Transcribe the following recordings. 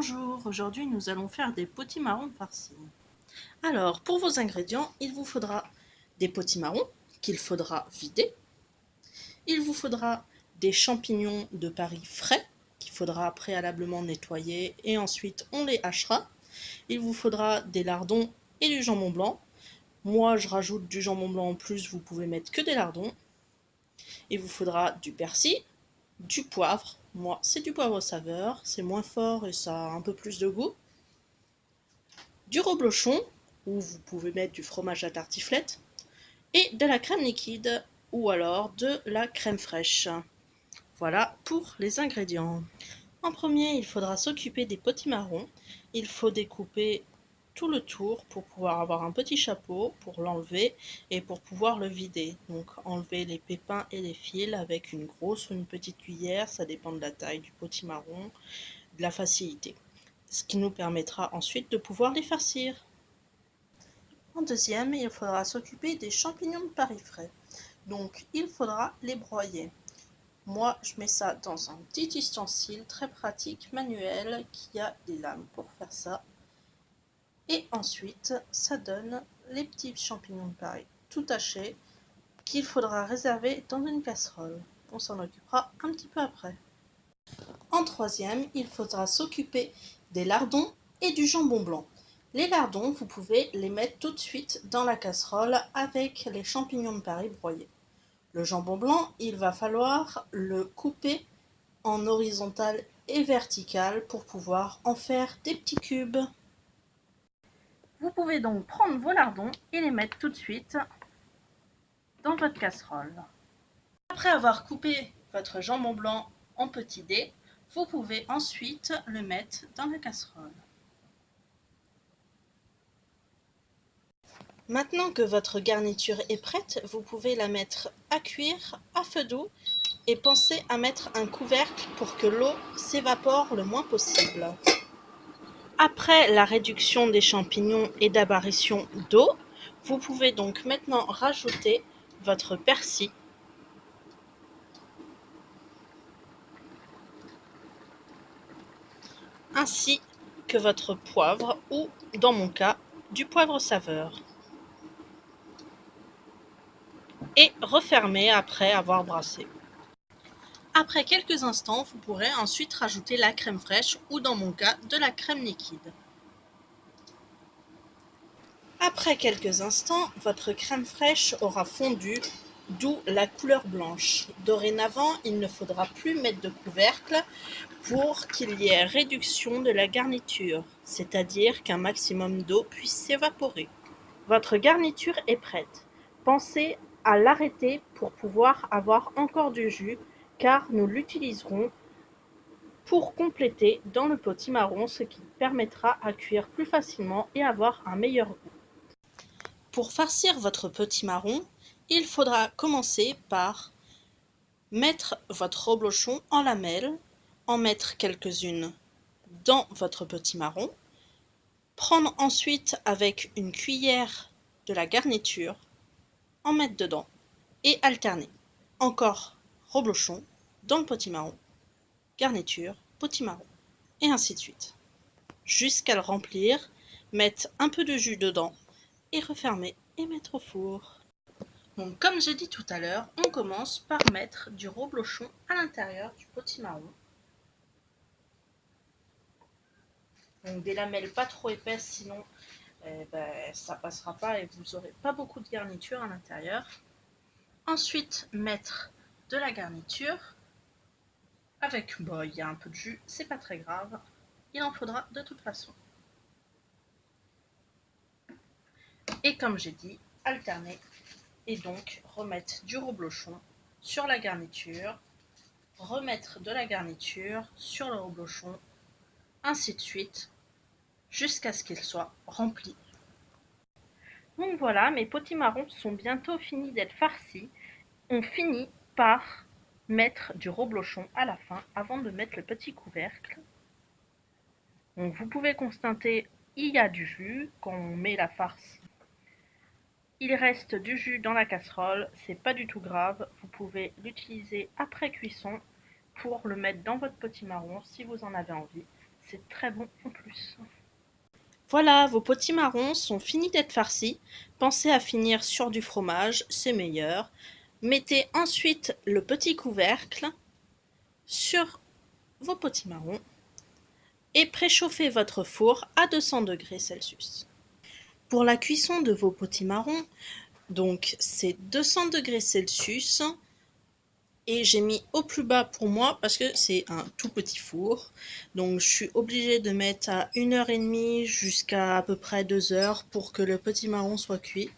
Bonjour, aujourd'hui nous allons faire des potimarrons farcis. Alors, pour vos ingrédients, il vous faudra des potimarrons qu'il faudra vider. Il vous faudra des champignons de Paris frais qu'il faudra préalablement nettoyer et ensuite on les hachera. Il vous faudra des lardons et du jambon blanc. Moi, je rajoute du jambon blanc en plus, vous pouvez mettre que des lardons. Il vous faudra du persil, du poivre. Moi, c'est du poivre saveur, c'est moins fort et ça a un peu plus de goût. Du reblochon, ou vous pouvez mettre du fromage à tartiflette, et de la crème liquide, ou alors de la crème fraîche. Voilà pour les ingrédients. En premier, il faudra s'occuper des potimarrons. Il faut découper tout le tour pour pouvoir avoir un petit chapeau, pour l'enlever et pour pouvoir le vider. Donc enlever les pépins et les fils avec une grosse ou une petite cuillère, ça dépend de la taille du potimarron, de la facilité. Ce qui nous permettra ensuite de pouvoir les farcir. En deuxième, il faudra s'occuper des champignons de Paris frais. Donc il faudra les broyer. Moi, je mets ça dans un petit ustensile très pratique, manuel, qui a des lames pour faire ça. Et ensuite, ça donne les petits champignons de Paris tout hachés qu'il faudra réserver dans une casserole. On s'en occupera un petit peu après. En troisième, il faudra s'occuper des lardons et du jambon blanc. Les lardons, vous pouvez les mettre tout de suite dans la casserole avec les champignons de Paris broyés. Le jambon blanc, il va falloir le couper en horizontal et vertical pour pouvoir en faire des petits cubes. Vous pouvez donc prendre vos lardons et les mettre tout de suite dans votre casserole. Après avoir coupé votre jambon blanc en petits dés, vous pouvez ensuite le mettre dans la casserole. Maintenant que votre garniture est prête, vous pouvez la mettre à cuire à feu doux et pensez à mettre un couvercle pour que l'eau s'évapore le moins possible. Après la réduction des champignons et d'apparition d'eau, vous pouvez donc maintenant rajouter votre persil, ainsi que votre poivre ou, dans mon cas, du poivre saveur. Et refermer après avoir brassé. Après quelques instants, vous pourrez ensuite rajouter la crème fraîche ou, dans mon cas, de la crème liquide. Après quelques instants, votre crème fraîche aura fondu, d'où la couleur blanche. Dorénavant, il ne faudra plus mettre de couvercle pour qu'il y ait réduction de la garniture, c'est-à-dire qu'un maximum d'eau puisse s'évaporer. Votre garniture est prête. Pensez à l'arrêter pour pouvoir avoir encore du jus, car nous l'utiliserons pour compléter dans le potimarron, ce qui permettra à cuire plus facilement et avoir un meilleur goût. Pour farcir votre potimarron, il faudra commencer par mettre votre reblochon en lamelles, en mettre quelques-unes dans votre potimarron, prendre ensuite avec une cuillère de la garniture, en mettre dedans et alterner. Encore reblochon dans le potimarron, garniture, potimarron, et ainsi de suite. Jusqu'à le remplir, mettre un peu de jus dedans et refermer et mettre au four. Donc comme j'ai dit tout à l'heure, on commence par mettre du reblochon à l'intérieur du potimarron. Donc des lamelles pas trop épaisses, sinon ça passera pas et vous n'aurez pas beaucoup de garniture à l'intérieur. Ensuite, mettre de la garniture avec, il y a un peu de jus, c'est pas très grave, il en faudra de toute façon. Et comme j'ai dit, alterner et donc remettre du reblochon sur la garniture, remettre de la garniture sur le reblochon, ainsi de suite, jusqu'à ce qu'il soit rempli. Donc voilà, mes potimarrons sont bientôt finis d'être farcis. On finit par mettre du reblochon à la fin avant de mettre le petit couvercle. Donc vous pouvez constater, il y a du jus quand on met la farce. Il reste du jus dans la casserole, c'est pas du tout grave. Vous pouvez l'utiliser après cuisson pour le mettre dans votre potimarron si vous en avez envie. c'est très bon en plus. Voilà, vos potimarrons sont finis d'être farcis. Pensez à finir sur du fromage, c'est meilleur. Mettez ensuite le petit couvercle sur vos potimarrons et préchauffez votre four à 200 degrés Celsius. Pour la cuisson de vos potimarrons, donc c'est 200 degrés Celsius et j'ai mis au plus bas pour moi parce que c'est un tout petit four. Donc je suis obligée de mettre à 1h30 jusqu'à peu près 2h pour que le potimarron soit cuit.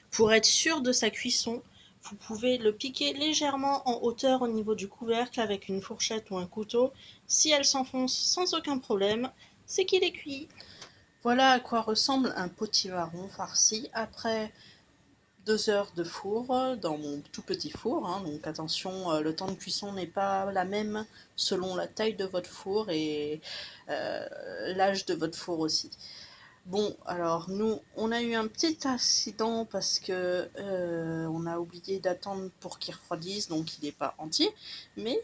Pour être sûr de sa cuisson, vous pouvez le piquer légèrement en hauteur au niveau du couvercle avec une fourchette ou un couteau. Si elle s'enfonce sans aucun problème, c'est qu'il est cuit. Voilà à quoi ressemble un potimarron farci après 2 heures de four dans mon tout petit four. Donc attention, le temps de cuisson n'est pas la même selon la taille de votre four et l'âge de votre four aussi. Bon, alors nous, on a eu un petit accident parce que on a oublié d'attendre pour qu'il refroidisse, donc il n'est pas entier, mais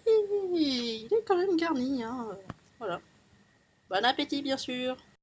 il est quand même garni. Voilà. Bon appétit, bien sûr.